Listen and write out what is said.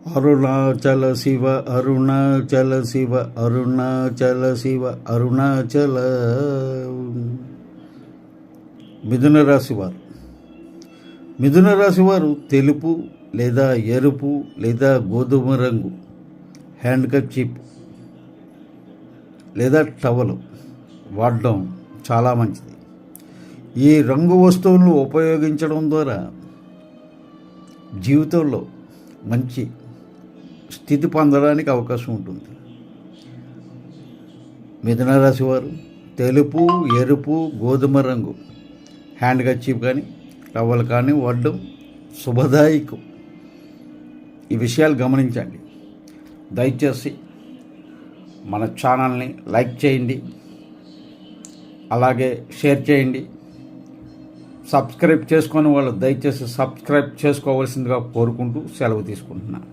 అరుణాచల శివ అరుణాచల శివ అరుణాచల శివ అరుణాచల. మిథున రాశి వారు తెలుపు లేదా ఎరుపు లేదా గోధుమ రంగు హ్యాండ్ కర్చీఫ్ లేదా టవల్ వాడడం చాలా మంచిది. ఈ రంగు వస్తువులను ఉపయోగించడం ద్వారా జీవితంలో మంచి స్థితి పొందడానికి అవకాశం ఉంటుంది. మిథున రాశి వారు తెలుపు, ఎరుపు, గోధుమ రంగు హ్యాండ్ కర్చీఫ్ కానీ టవల్ కానీ వాడడం శుభదాయకం. ఈ విషయాలు గమనించండి. దయచేసి మన ఛానల్ని లైక్ చేయండి, అలాగే షేర్ చేయండి. సబ్స్క్రైబ్ చేసుకొని వాళ్ళు దయచేసి సబ్స్క్రైబ్ చేసుకోవాల్సిందిగా కోరుకుంటూ సెలవు తీసుకుంటున్నాను.